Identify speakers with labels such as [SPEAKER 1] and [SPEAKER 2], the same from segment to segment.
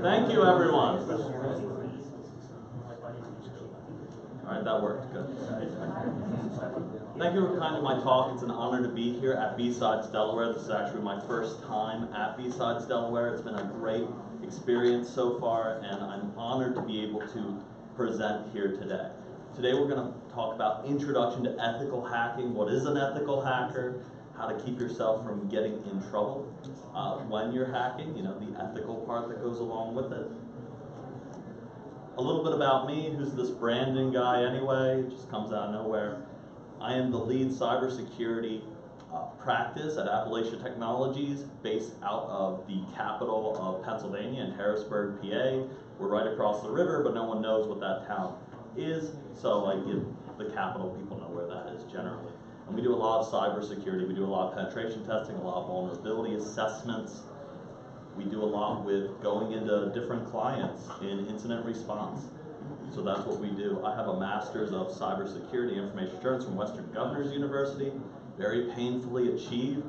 [SPEAKER 1] Thank you, everyone. All right, that worked. Good. Thank you for coming to my talk. It's an honor to be here at BSides Delaware. This is actually my first time at BSides Delaware. It's been a great experience so far, and I'm honored to be able to present here today. Today we're going to talk about introduction to ethical hacking. What is an ethical hacker? How to keep yourself from getting in trouble when you're hacking, you know, the ethical part that goes along with it. A little bit about me. Who's this Brandon guy anyway? It just comes out of nowhere. I am the lead cybersecurity practice at Appalachia Technologies, based out of the capital of Pennsylvania in Harrisburg, PA. We're right across the river, but no one knows what that town is, so I give the capital people know where that is generally. And we do a lot of cybersecurity. We do a lot of penetration testing, a lot of vulnerability assessments. We do a lot with going into different clients in incident response. So that's what we do. I have a master's of cybersecurity information assurance from Western Governors University, very painfully achieved.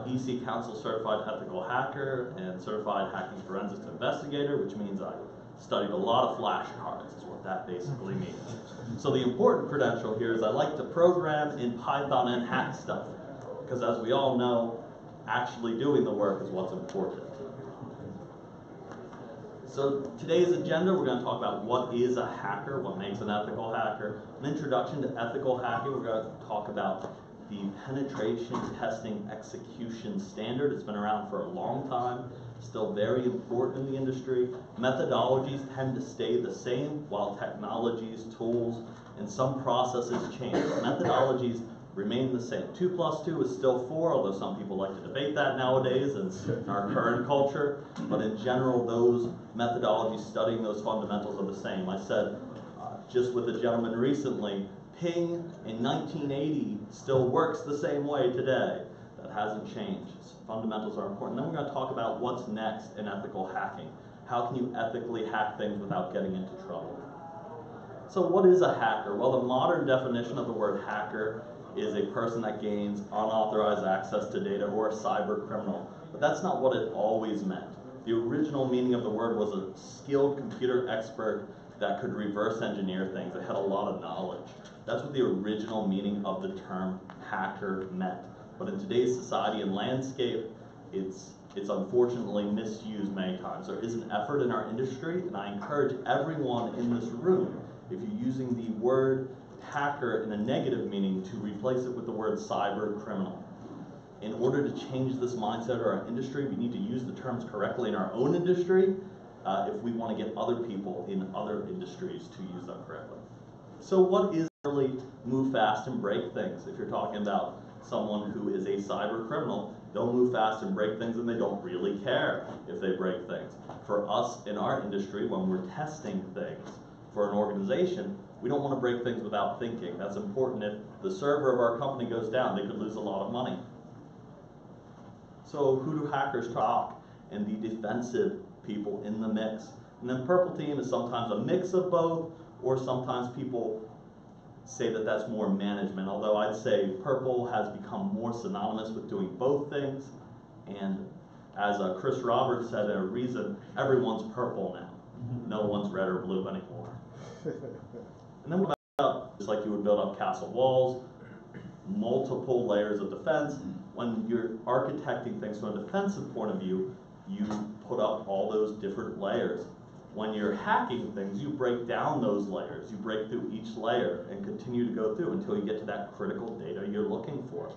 [SPEAKER 1] EC Council certified ethical hacker and certified hacking forensics investigator, which means I studied a lot of flashcards, is what that basically means. So the important credential here is I like to program in Python and hack stuff, because as we all know, actually doing the work is what's important. So today's agenda, we're going to talk about what is a hacker, what makes an ethical hacker, an introduction to ethical hacking. We're going to talk about the penetration testing execution standard. It's been around for a long time, still very important in the industry. Methodologies tend to stay the same while technologies, tools, and some processes change. Methodologies remain the same. 2 plus 2 is still 4, although some people like to debate that nowadays in our current culture. But in general, those methodologies studying those fundamentals are the same. I said just with a gentleman recently, ping in 1980 still works the same way today. That hasn't changed. Fundamentals are important. Then we're going to talk about what's next in ethical hacking. How can you ethically hack things without getting into trouble? So what is a hacker? Well, the modern definition of the word hacker is a person that gains unauthorized access to data, or a cyber criminal. But that's not what it always meant. The original meaning of the word was a skilled computer expert that could reverse engineer things, that had a lot of knowledge. That's what the original meaning of the term hacker meant. But in today's society and landscape, it's unfortunately misused many times. There is an effort in our industry, and I encourage everyone in this room, if you're using the word hacker in a negative meaning, to replace it with the word cyber criminal. In order to change this mindset of our industry, we need to use the terms correctly in our own industry if we want to get other people in other industries to use them correctly. So what is really move fast and break things? If you're talking about someone who is a cyber criminal, they'll move fast and break things, and they don't really care if they break things. For us in our industry, when we're testing things for an organization, we don't want to break things without thinking. That's important. If the server of our company goes down, they could lose a lot of money. So who do hackers talk? And the defensive people in the mix. And then purple team is sometimes a mix of both, or sometimes people say that that's more management, although I'd say purple has become more synonymous with doing both things. And as Chris Roberts said in a reason, everyone's purple now. No one's red or blue anymore. And then we build up, just like you would build up castle walls, multiple layers of defense. When you're architecting things from a defensive point of view, you put up all those different layers. When you're hacking things, you break down those layers. You break through each layer and continue to go through until you get to that critical data you're looking for.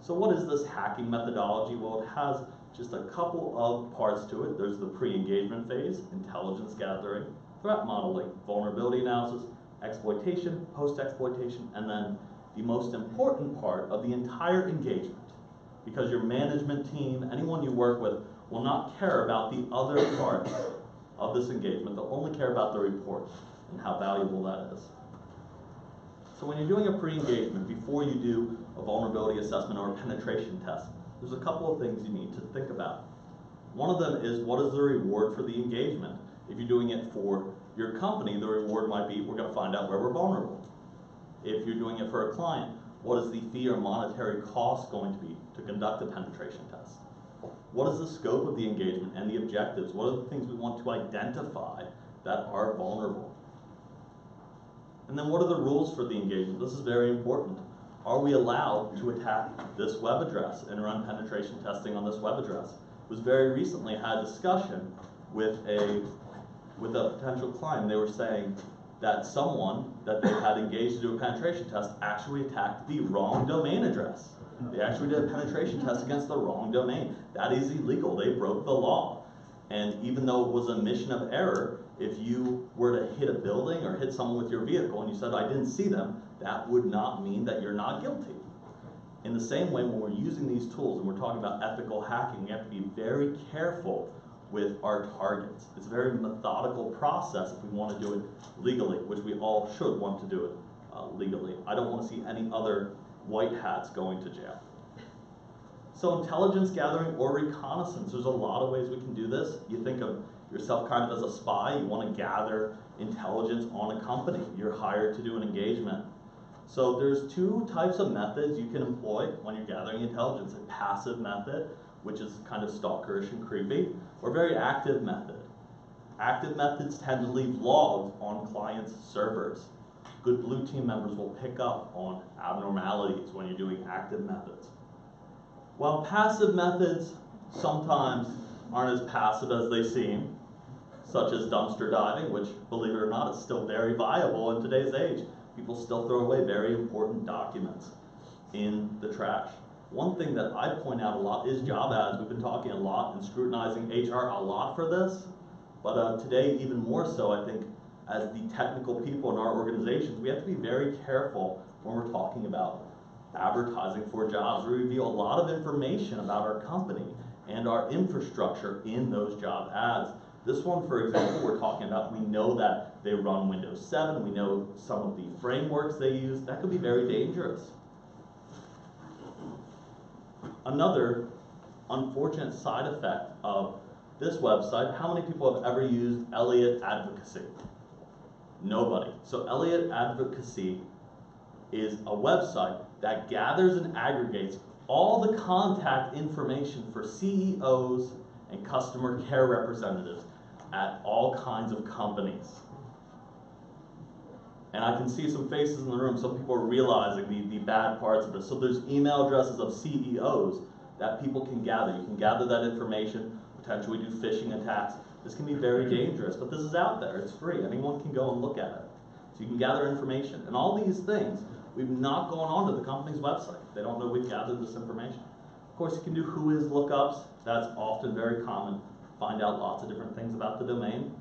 [SPEAKER 1] So what is this hacking methodology? Well, it has just a couple of parts to it. There's the pre-engagement phase, intelligence gathering, threat modeling, vulnerability analysis, exploitation, post-exploitation, and then the most important part of the entire engagement. Because your management team, anyone you work with, will not care about the other parts of this engagement. They'll only care about the report and how valuable that is. So when you're doing a pre-engagement, before you do a vulnerability assessment or a penetration test, there's a couple of things you need to think about. One of them is, what is the reward for the engagement? If you're doing it for your company, the reward might be, we're going to find out where we're vulnerable. If you're doing it for a client, what is the fee or monetary cost going to be to conduct a penetration test? What is the scope of the engagement and the objectives? What are the things we want to identify that are vulnerable? And then what are the rules for the engagement? This is very important. Are we allowed to attack this web address and run penetration testing on this web address? It was very recently had a discussion with a potential client. They were saying that someone that they had engaged to do a penetration test actually attacked the wrong domain address. They actually did a penetration test against the wrong domain. That is illegal. They broke the law. And even though it was a mission of error, if you were to hit a building or hit someone with your vehicle and you said, I didn't see them, that would not mean that you're not guilty. In the same way, when we're using these tools and we're talking about ethical hacking, we have to be very careful with our targets. It's a very methodical process if we want to do it legally, which we all should want to do it legally. I don't want to see any other white hats going to jail. So intelligence gathering or reconnaissance, there's a lot of ways we can do this. You think of yourself kind of as a spy. You want to gather intelligence on a company. You're hired to do an engagement. So there's two types of methods you can employ when you're gathering intelligence. A passive method, which is kind of stalkerish and creepy, or a very active method. Active methods tend to leave logs on clients' servers. Good blue team members will pick up on abnormalities when you're doing active methods. While passive methods sometimes aren't as passive as they seem, such as dumpster diving, which, believe it or not, is still very viable in today's age. People still throw away very important documents in the trash. One thing that I point out a lot is job ads. We've been talking a lot and scrutinizing HR a lot for this, but today even more so, I think, as the technical people in our organizations, we have to be very careful when we're talking about advertising for jobs. We reveal a lot of information about our company and our infrastructure in those job ads. This one, for example, we're talking about, we know that they run Windows 7, we know some of the frameworks they use. That could be very dangerous. Another unfortunate side effect of this website, how many people have ever used Elliot Advocacy? Nobody. So Elliot Advocacy is a website that gathers and aggregates all the contact information for CEOs and customer care representatives at all kinds of companies. And I can see some faces in the room, some people are realizing the bad parts of this. So there's email addresses of CEOs that people can gather. You can gather that information, potentially do phishing attacks. This can be very dangerous, but this is out there, it's free. Anyone can go and look at it. So you can gather information. And all these things, we've not gone onto the company's website. They don't know we've gathered this information. Of course, you can do who is lookups. That's often very common. Find out lots of different things about the domain.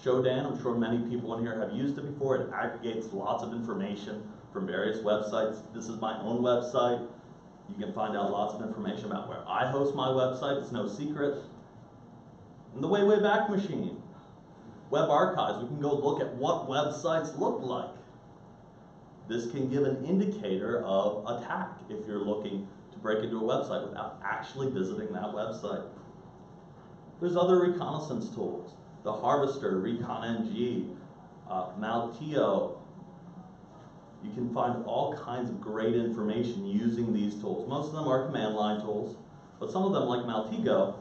[SPEAKER 1] Showdown, I'm sure many people in here have used it before. It aggregates lots of information from various websites. This is my own website. You can find out lots of information about where I host my website. It's no secret. And the Wayback Machine. Web archives, we can go look at what websites look like. This can give an indicator of attack if you're looking to break into a website without actually visiting that website. There's other reconnaissance tools. The Harvester, ReconNG, Malteo. You can find all kinds of great information using these tools. Most of them are command line tools, but some of them, like Malteo,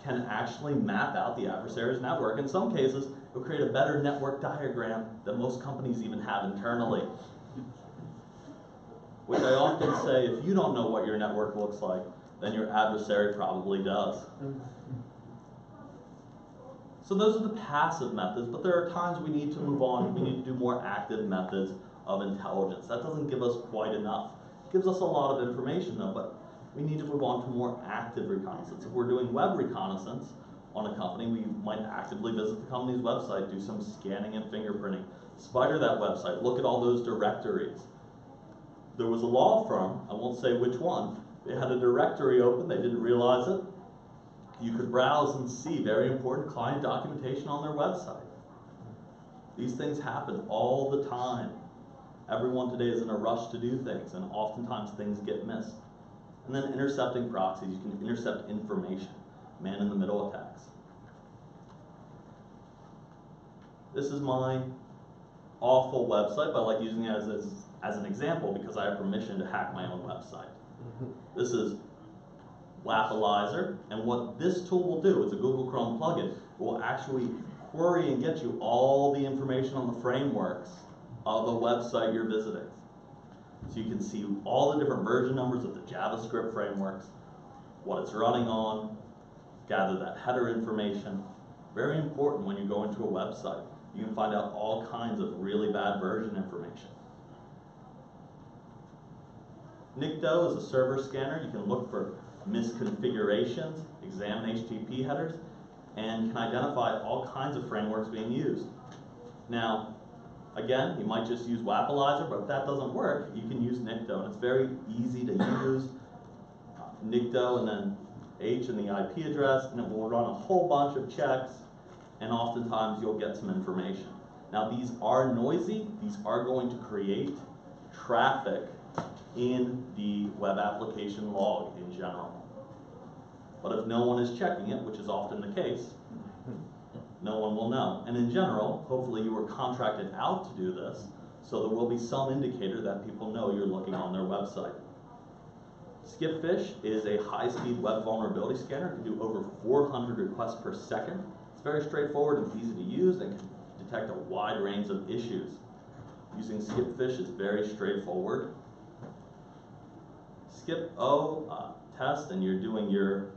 [SPEAKER 1] can actually map out the adversary's network. In some cases, it'll create a better network diagram than most companies even have internally. Which I often say, if you don't know what your network looks like, then your adversary probably does. So those are the passive methods, but there are times we need to move on. We need to do more active methods of intelligence. That doesn't give us quite enough. It gives us a lot of information though, but we need to move on to more active reconnaissance. If we're doing web reconnaissance on a company, we might actively visit the company's website, do some scanning and fingerprinting, spider that website, look at all those directories. There was a law firm, I won't say which one, they had a directory open, they didn't realize it, You could browse and see very important client documentation on their website. These things happen all the time. Everyone today is in a rush to do things, and oftentimes things get missed. And then intercepting proxies, you can intercept information, man-in-the-middle attacks. This is my awful website, but I like using it as an example because I have permission to hack my own website. This is Lapalizer, and what this tool will do, it's a Google Chrome plugin, it will actually query and get you all the information on the frameworks of a website you're visiting. So you can see all the different version numbers of the JavaScript frameworks, what it's running on, gather that header information. Very important when you go into a website. You can find out all kinds of really bad version information. Nickdo is a server scanner. You can look for misconfigurations, examine HTTP headers, and can identify all kinds of frameworks being used. Now, again, you might just use Lapalizer, but if that doesn't work, you can use Nickdo, and it's very easy to use. Nickdo and then H and the IP address, and it will run a whole bunch of checks, and oftentimes you'll get some information. Now, these are noisy. These are going to create traffic in the web application log in general. But if no one is checking it, which is often the case, no one will know. And in general, hopefully you were contracted out to do this, so there will be some indicator that people know you're looking on their website. Skipfish is a high-speed web vulnerability scanner. It can do over 400 requests per second. It's very straightforward and easy to use and can detect a wide range of issues. Using Skipfish is very straightforward. SkipATest, and you're doing you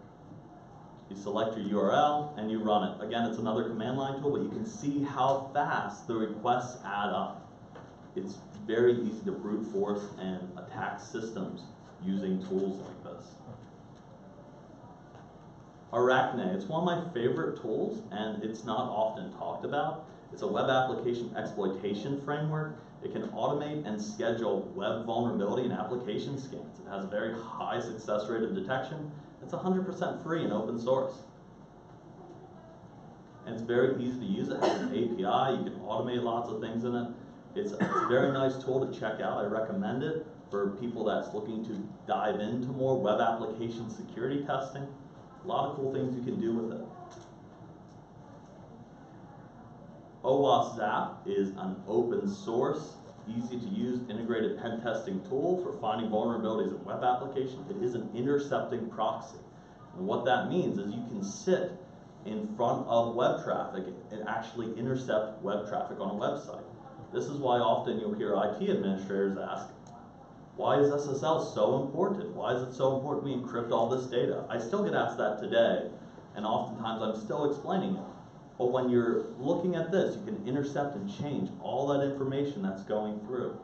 [SPEAKER 1] select your URL and you run it. Again, it's another command line tool, but you can see how fast the requests add up. It's very easy to brute force and attack systems using tools like this. Arachnid, it's one of my favorite tools, and it's not often talked about. It's a web application exploitation framework. It can automate and schedule web vulnerability and application scans. It has a very high success rate of detection. It's 100% free and open source. And it's very easy to use. It has an API. You can automate lots of things in it. It's a very nice tool to check out. I recommend it for people that's looking to dive into more web application security testing. A lot of cool things you can do with it. OlaStaff is an open source, easy to use integrated pen testing tool for finding vulnerabilities in web applications. It is an intercepting proxy. And what that means is you can sit in front of web traffic and actually intercept web traffic on a website. This is why often you'll hear IT administrators ask, why is SSL so important? Why is it so important we encrypt all this data? I still get asked that today, and oftentimes I'm still explaining it. But when you're looking at this, you can intercept and change all that information that's going through.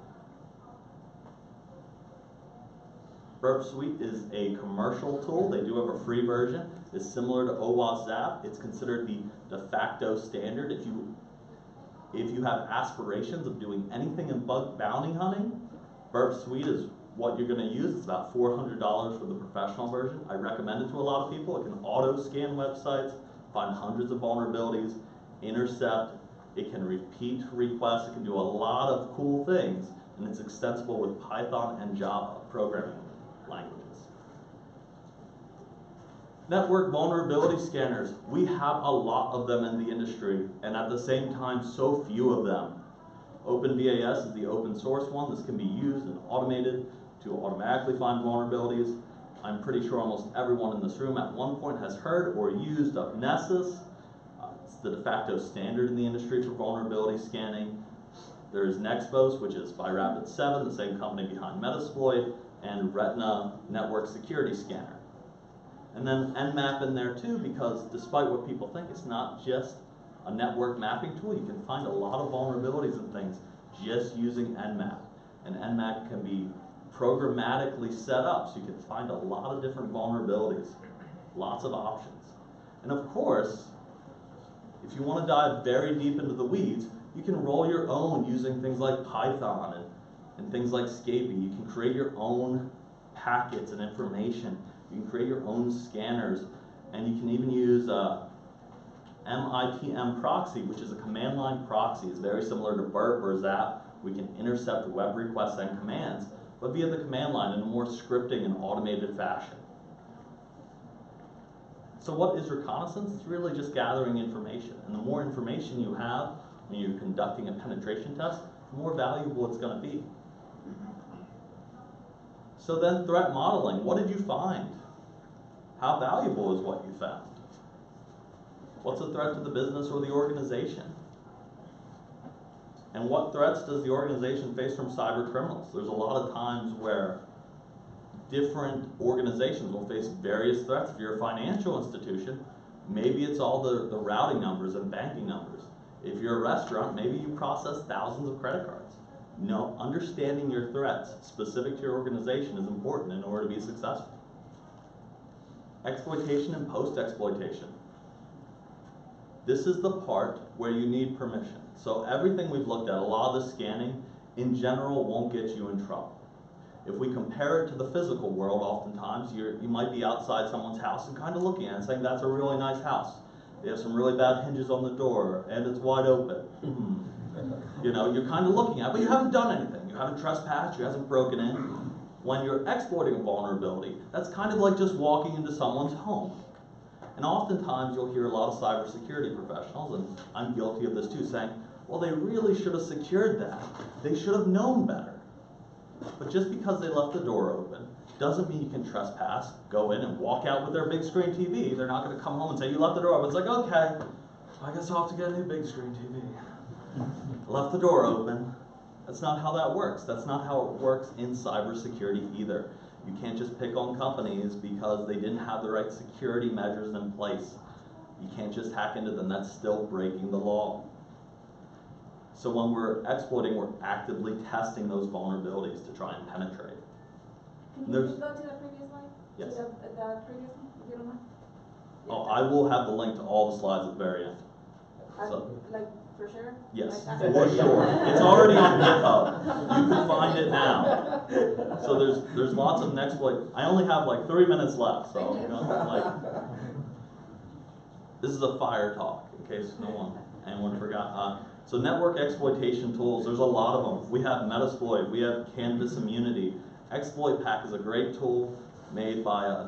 [SPEAKER 1] Verb Suite is a commercial tool. They do have a free version. It's similar to OlaStaff. It's considered the de facto standard. If you have aspirations of doing anything in bug bounty hunting, Verb Suite is what you're going to use. It's about $400 for the professional version. I recommend it to a lot of people. It can auto-scan websites, find hundreds of vulnerabilities, intercept. It can repeat requests. It can do a lot of cool things, and it's extensible with Python and Java programming languages. Network vulnerability scanners. We have a lot of them in the industry, and at the same time, so few of them. OpenVAS is the open source one. This can be used and automated to automatically find vulnerabilities. I'm pretty sure almost everyone in this room at one point has heard or used of Nessus. It's the de facto standard in the industry for vulnerability scanning. There's Neckbone, which is by Rapid7, the same company behind Metasploit, and Retina Network Security Scanner. And then Nmap in there too, because despite what people think, it's not just a network mapping tool. You can find a lot of vulnerabilities and things just using Nmap. And Nmap can be programmatically set up, so you can find a lot of different vulnerabilities, lots of options. And of course, if you want to dive very deep into the weeds, you can roll your own using things like Python and things like SkipATest. You can create your own packets and information. You can create your own scanners And you can even use MITM proxy, which is a command line proxy. It's very similar to Burp or Zap. We can intercept web requests and commands, but via the command line in a more scripting and automated fashion. So what is reconnaissance? It's really just gathering information. And the more information you have when you're conducting a penetration test, the more valuable it's going to be. So then threat modeling, what did you find? How valuable is what you found? What's a threat to the business or the organization? And what threats does the organization face from cyber criminals? There's a lot of times where different organizations will face various threats. If you're a financial institution, maybe it's all the routing numbers and banking numbers. If you're a restaurant, maybe you process thousands of credit cards. No, understanding your threats specific to your organization is important in order to be successful. Exploitation and post-exploitation. This is the part where you need permission. So everything we've looked at, a lot of the scanning, in general, won't get you in trouble. If we compare it to the physical world, oftentimes you might be outside someone's house and kind of looking at it and saying, that's a really nice house. They have some really bad hinges on the door, and it's wide open. You know, you're kind of looking at it, but you haven't done anything. You haven't trespassed, you haven't broken in. When you're exploiting a vulnerability, that's kind of like just walking into someone's home. And oftentimes you'll hear a lot of cybersecurity professionals, and I'm guilty of this too, saying, well, they really should have secured that. They should have known better. But just because they left the door open doesn't mean you can trespass, go in and walk out with their big screen TV. They're not going to come home and say, you left the door open. It's like, okay, I guess I'll have to get a new big screen TV. Left the door open. That's not how that works. That's not how it works in cybersecurity either. You can't just pick on companies because they didn't have the right security measures in place. You can't just hack into them. That's still breaking the law. So when we're exploiting, we're actively testing those vulnerabilities to try and penetrate.
[SPEAKER 2] Can you go to the previous slide?
[SPEAKER 1] Yes.
[SPEAKER 2] The previous one, if you don't mind?
[SPEAKER 1] Oh, I will have the link to all the slides at the very end. So,
[SPEAKER 2] like, for sure?
[SPEAKER 1] yes,
[SPEAKER 2] Like,
[SPEAKER 1] for sure. It's already on GitHub. You can find it now. So there's lots of Nextploit. I only have like 3 minutes left, so you know, this is a fire talk in case anyone forgot. So network exploitation tools, there's a lot of them. We have Metasploit, we have Canvas Immunity. Exploit Pack is a great tool made by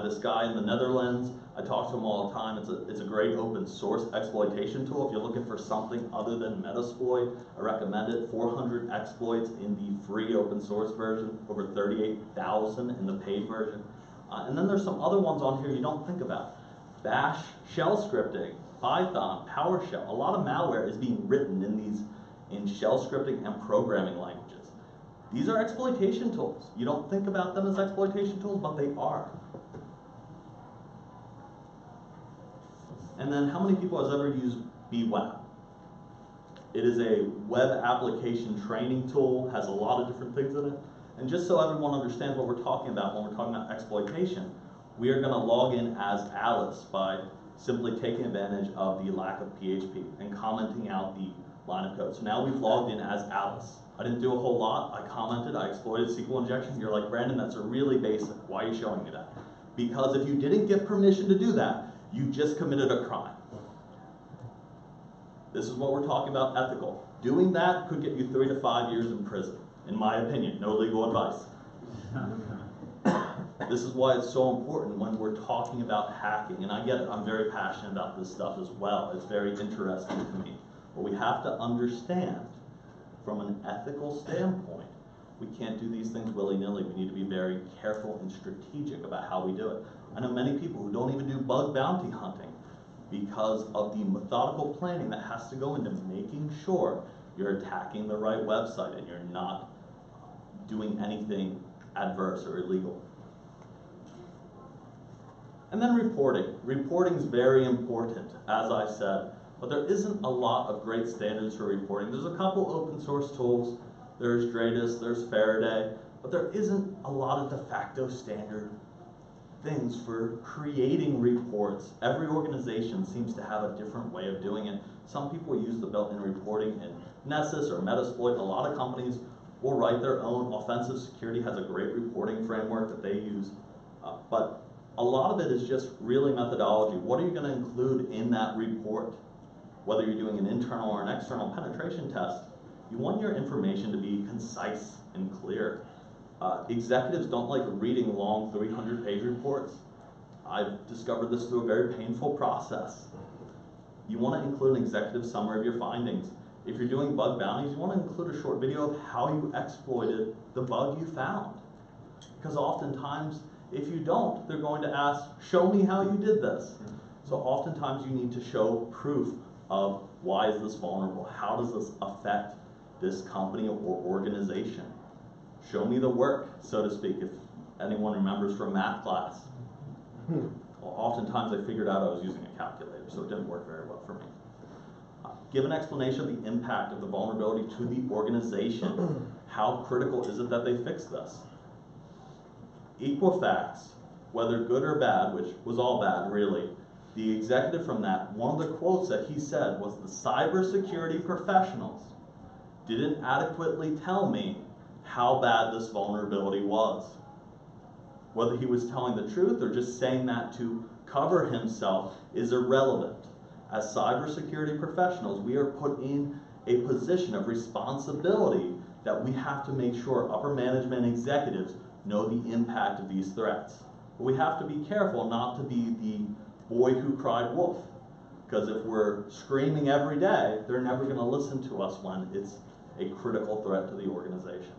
[SPEAKER 1] this guy in the Netherlands. I talk to him all the time. It's a great open source exploitation tool. If you're looking for something other than Metasploit, I recommend it. 400 exploits in the free open source version, over 38,000 in the paid version. And then there's some other ones on here you don't think about. Bash, shell scripting, Python, PowerShell. A lot of malware is being written in shell scripting and programming languages. These are exploitation tools. You don't think about them as exploitation tools, but they are. And then how many people has ever used BWeb? It is a web application training tool, has a lot of different things in it. And just so everyone understands what we're talking about when we're talking about exploitation, we are going to log in as Alice by simply taking advantage of the lack of PHP and commenting out the line of code. So now we've logged in as Alice. I didn't do a whole lot. I commented, I exploited SQL injection. You're like, Brandon, that's a really basic. Why are you showing me that? Because if you didn't get permission to do that, you just committed a crime. This is what we're talking about, ethical. Doing that could get you 3 to 5 years in prison, in my opinion. No legal advice. This is why it's so important when we're talking about hacking. And I get it, I'm very passionate about this stuff as well. It's very interesting to me. But we have to understand, from an ethical standpoint, we can't do these things willy-nilly. We need to be very careful and strategic about how we do it. I know many people who don't even do bug bounty hunting because of the methodical planning that has to go into making sure you're attacking the right website and you're not doing anything adverse or illegal. And then reporting. Reporting is very important, as I said, but there isn't a lot of great standards for reporting. There's a couple open source tools. There's Dratus, there's Faraday, but there isn't a lot of de facto standard things for creating reports. Every organization seems to have a different way of doing it. Some people use the built-in reporting in Nessus or Metasploit. A lot of companies will write their own. Offensive Security has a great reporting framework that they use. But A lot of it is just really methodology. What are you going to include in that report? Whether you're doing an internal or an external penetration test, you want your information to be concise and clear. Executives don't like reading long 300-page reports. I've discovered this through a very painful process. You want to include an executive summary of your findings. If you're doing bug bounties, you want to include a short video of how you exploited the bug you found. Because oftentimes, if you don't, they're going to ask, show me how you did this. So oftentimes you need to show proof of why is this vulnerable? How does this affect this company or organization? Show me the work, so to speak, if anyone remembers from math class. Well, oftentimes I figured out I was using a calculator, so it didn't work very well for me. Give an explanation of the impact of the vulnerability to the organization. How critical is it that they fix this? Equifax, whether good or bad, which was all bad really, the executive from that, one of the quotes that he said was, the cybersecurity professionals didn't adequately tell me how bad this vulnerability was. Whether he was telling the truth or just saying that to cover himself is irrelevant. As cybersecurity professionals, we are put in a position of responsibility that we have to make sure upper management executives know the impact of these threats. But we have to be careful not to be the boy who cried wolf. Because if we're screaming every day, they're never going to listen to us when it's a critical threat to the organization.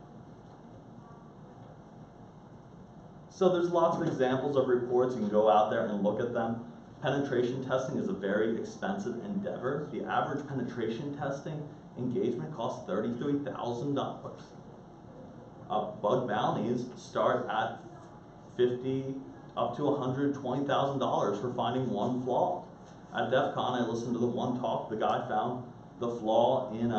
[SPEAKER 1] So there's lots of examples of reports. You can go out there and look at them. Penetration testing is a very expensive endeavor. The average penetration testing engagement costs $33,000. Bug bounties start at $50,000 up to $120,000 for finding one flaw. At DEF CON, I listened to the one talk. The guy found the flaw in,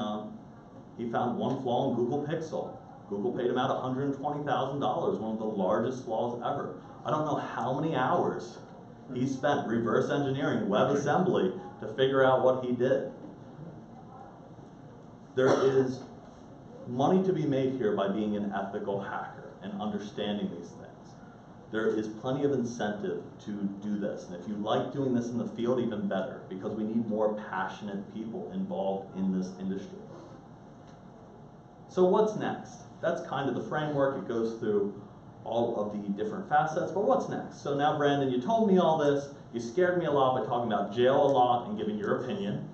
[SPEAKER 1] he found one flaw in Google Pixel. Google paid him out $120,000, one of the largest flaws ever. I don't know how many hours he spent reverse engineering WebAssembly to figure out what he did. There is money to be made here by being an ethical hacker and understanding these things. There is plenty of incentive to do this, and if you like doing this in the field, even better, because we need more passionate people involved in this industry. So what's next? That's kind of the framework. It goes through all of the different facets, but what's next? So now, Brandon, you told me all this. You scared me a lot by talking about jail a lot and giving your opinion.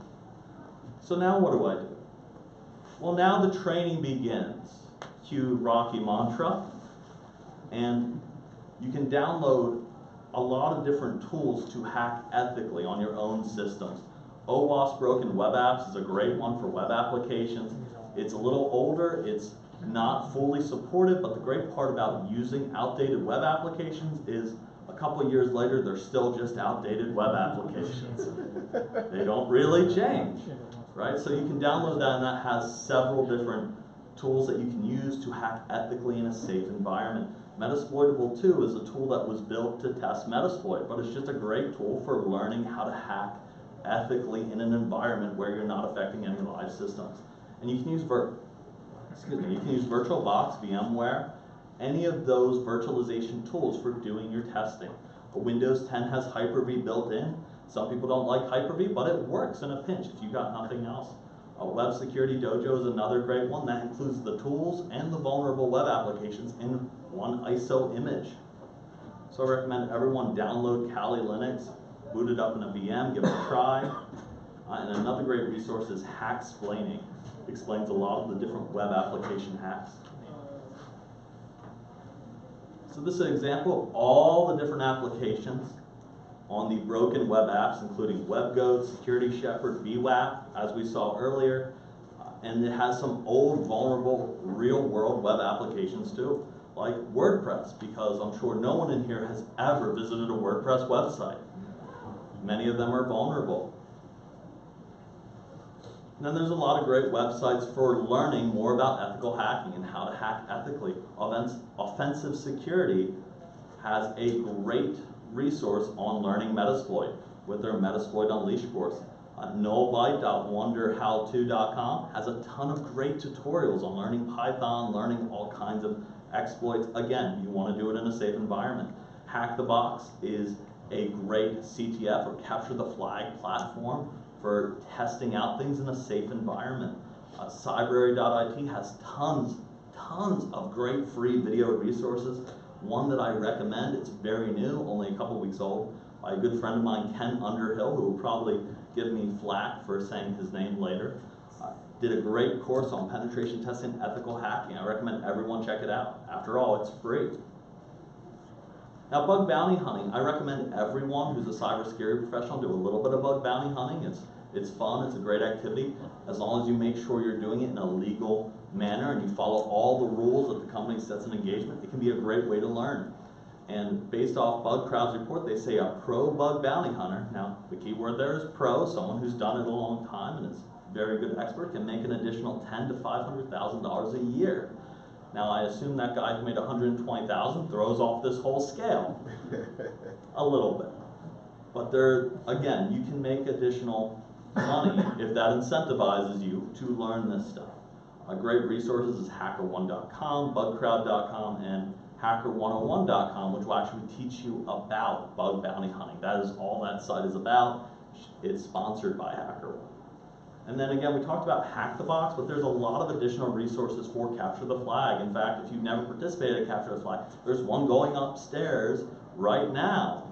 [SPEAKER 1] So now what do I do? Well, now the training begins. Cue Rocky mantra. And you can download a lot of different tools to hack ethically on your own systems. OWASP Broken Web Apps is a great one for web applications. It's a little older. It's not fully supported, but the great part about using outdated web applications is a couple of years later, they're still just outdated web applications. They don't really change, right? So you can download that, and that has several different tools that you can use to hack ethically in a safe environment. Metasploitable 2 is a tool that was built to test Metasploit, but it's just a great tool for learning how to hack ethically in an environment where you're not affecting any live systems. And you can use you can use VirtualBox, VMware, any of those virtualization tools for doing your testing. Windows 10 has Hyper-V built in. Some people don't like Hyper-V, but it works in a pinch if you've got nothing else. Web Security Dojo is another great one. That includes the tools and the vulnerable web applications in one ISO image. So I recommend everyone download Kali Linux, boot it up in a VM, give it a try. And another great resource is Hacksplaining. Explains a lot of the different web application hacks. So this is an example of all the different applications on the broken web apps, including WebGoat, Security Shepherd, VWAP, as we saw earlier. And it has some old, vulnerable, real-world web applications too, like WordPress, because I'm sure no one in here has ever visited a WordPress website. Many of them are vulnerable. And then there's a lot of great websites for learning more about ethical hacking and how to hack ethically. Offensive Security has a great resource on learning Metasploit with their Metasploit Unleashed course. Nullbyte.wonderhowto.com has a ton of great tutorials on learning Python, learning all kinds of exploits. Again, you want to do it in a safe environment. Hack the Box is a great CTF or capture the flag platform for testing out things in a safe environment. Cybrary.it has tons of great free video resources. One that I recommend, it's very new, only a couple weeks old, by a good friend of mine, Ken Underhill, who will probably give me flack for saying his name later. Did a great course on penetration testing, ethical hacking. I recommend everyone check it out. After all, it's free. Now, bug bounty hunting. I recommend everyone who's a cybersecurity professional do a little bit of bug bounty hunting. It's fun, it's a great activity, as long as you make sure you're doing it in a legal manner and you follow all the rules that the company sets in engagement. It can be a great way to learn. And based off BugCrowd's report, they say a pro bug bounty hunter, now the key word there is pro, someone who's done it a long time and is a very good expert, can make an additional $10,000 to $500,000 a year. Now I assume that guy who made $120,000 throws off this whole scale a little bit. But there, again, you can make additional money if that incentivizes you to learn this stuff. Great resources is HackerOne.com, BugCrowd.com, and Hacker101.com, which will actually teach you about bug bounty hunting. That is all that site is about. It's sponsored by HackerOne. And then again, we talked about Hack the Box, but there's a lot of additional resources for Capture the Flag. In fact, if you've never participated in Capture the Flag, there's one going upstairs right now.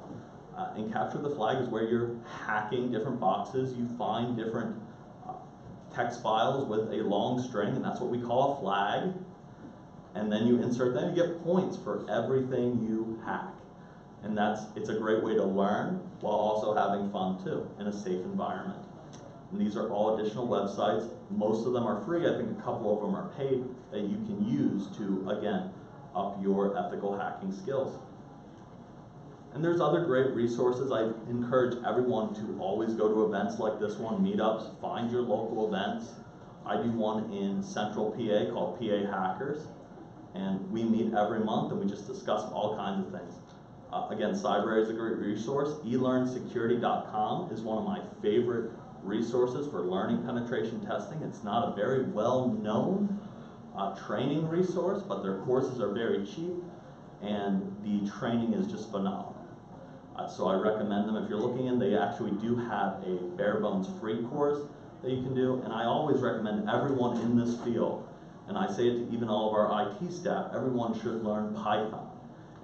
[SPEAKER 1] And Capture the Flag is where you're hacking different boxes. You find different text files with a long string, and that's what we call a flag. And then you insert them, you get points for everything you hack. And it's a great way to learn while also having fun too, in a safe environment. And these are all additional websites. Most of them are free. I think a couple of them are paid that you can use to, again, up your ethical hacking skills. And there's other great resources. I encourage everyone to always go to events like this one, meetups, find your local events. I do one in Central PA called PA Hackers, and we meet every month and we just discuss all kinds of things. Again, Cybrary is a great resource. elearnsecurity.com is one of my favorite resources for learning penetration testing. It's not a very well-known training resource, but their courses are very cheap and the training is just phenomenal. So I recommend them if you're looking in. They actually do have a bare bones free course that you can do, and I always recommend everyone in this field, and I say it to even all of our IT staff, everyone should learn Python.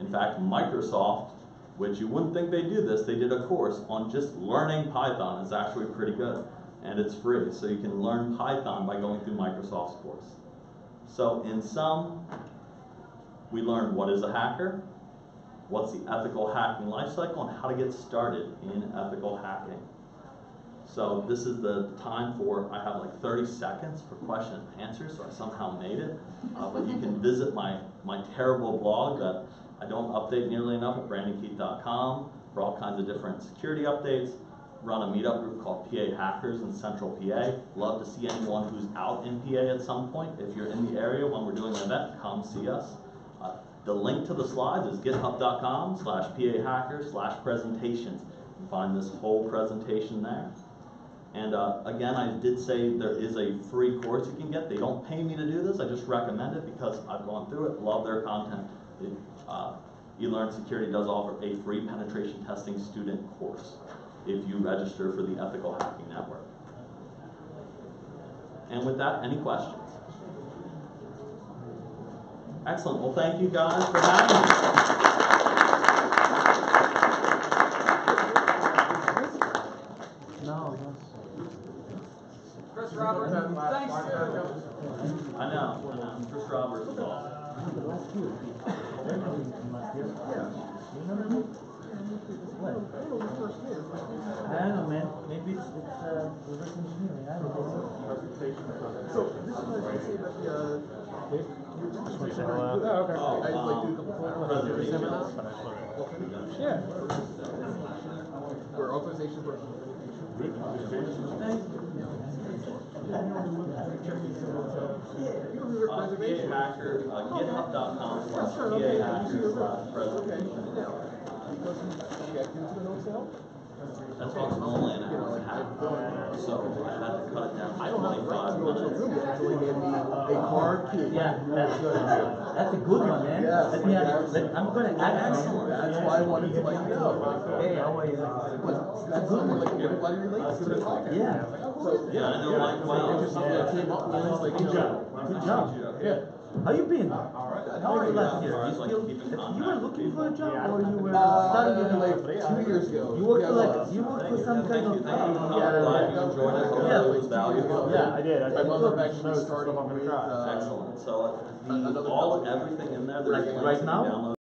[SPEAKER 1] In fact, Microsoft, which you wouldn't think they do this, they did a course on just learning Python. It's actually pretty good, and it's free, so you can learn Python by going through Microsoft's course. So in sum, we learned what is a hacker, what's the ethical hacking lifecycle, and how to get started in ethical hacking. So this is the time for, I have like 30 seconds for question and answers, so I somehow made it. But you can visit my terrible blog that I don't update nearly enough at brandonkeath.com for all kinds of different security updates. Run a meetup group called PA Hackers in Central PA. Love to see anyone who's out in PA at some point. If you're in the area when we're doing an event, come see us. The link to the slides is github.com/PAHackers/presentations. You can find this whole presentation there. And again, I did say there is a free course you can get. They don't pay me to do this. I just recommend it because I've gone through it, love their content. eLearn Security does offer a free penetration testing student course if you register for the Ethical Hacking Network. And with that, any questions? Excellent. Well, thank you guys for having me.
[SPEAKER 3] No,
[SPEAKER 4] Chris Roberts, thanks too.
[SPEAKER 1] I know. Chris Roberts is awesome.
[SPEAKER 3] I don't know, man. Maybe it's reverse engineering. I don't know.
[SPEAKER 4] So this is what I say about the
[SPEAKER 3] Just want to say hello.
[SPEAKER 4] Oh, okay. I just like do a couple
[SPEAKER 1] Presentation.
[SPEAKER 4] Yeah. Where authorization for
[SPEAKER 1] PAHacker, github.com/PAHackers/presentation.
[SPEAKER 4] Because you checked into the notes now?
[SPEAKER 1] That's what's normally an hour and a half. So I had to cut it down to
[SPEAKER 4] I don't have
[SPEAKER 1] 25
[SPEAKER 4] to go to the
[SPEAKER 1] minutes.
[SPEAKER 4] room, they actually gave me a card key.
[SPEAKER 3] Yeah, that's good. That's a good one, man.
[SPEAKER 4] Yes,
[SPEAKER 3] Let me I'm gonna add
[SPEAKER 1] Excellent.
[SPEAKER 4] That's why I wanted to let you know.
[SPEAKER 3] Hey, how are you?
[SPEAKER 4] But that's something like everybody relates to.
[SPEAKER 3] Yeah.
[SPEAKER 1] Yeah, I know, like, wow.
[SPEAKER 4] It's just something I came up with, it's like,
[SPEAKER 3] Good job. Good job.
[SPEAKER 4] yeah.
[SPEAKER 3] How you been? How are you last year?
[SPEAKER 1] It's
[SPEAKER 3] You
[SPEAKER 1] like
[SPEAKER 3] still,
[SPEAKER 1] keeping
[SPEAKER 3] you
[SPEAKER 1] contact
[SPEAKER 3] were
[SPEAKER 1] with
[SPEAKER 3] looking
[SPEAKER 1] people.
[SPEAKER 3] for a job or you were starting to
[SPEAKER 4] Like 2 years ago.
[SPEAKER 3] You worked
[SPEAKER 4] Yeah,
[SPEAKER 3] for
[SPEAKER 4] well,
[SPEAKER 3] like, you worked for some kind of,
[SPEAKER 1] I'm glad you enjoyed it, hopefully it was valuable.
[SPEAKER 3] Yeah,
[SPEAKER 5] I did. I
[SPEAKER 4] My
[SPEAKER 5] took
[SPEAKER 4] mother
[SPEAKER 5] some
[SPEAKER 4] actually
[SPEAKER 5] notes,
[SPEAKER 4] started
[SPEAKER 5] stuff I'm gonna
[SPEAKER 4] with,
[SPEAKER 5] try.
[SPEAKER 1] Excellent, so
[SPEAKER 4] another
[SPEAKER 1] all,
[SPEAKER 4] company.
[SPEAKER 1] everything in there, there's
[SPEAKER 3] Like
[SPEAKER 1] links
[SPEAKER 3] right
[SPEAKER 1] to
[SPEAKER 3] now?
[SPEAKER 1] download.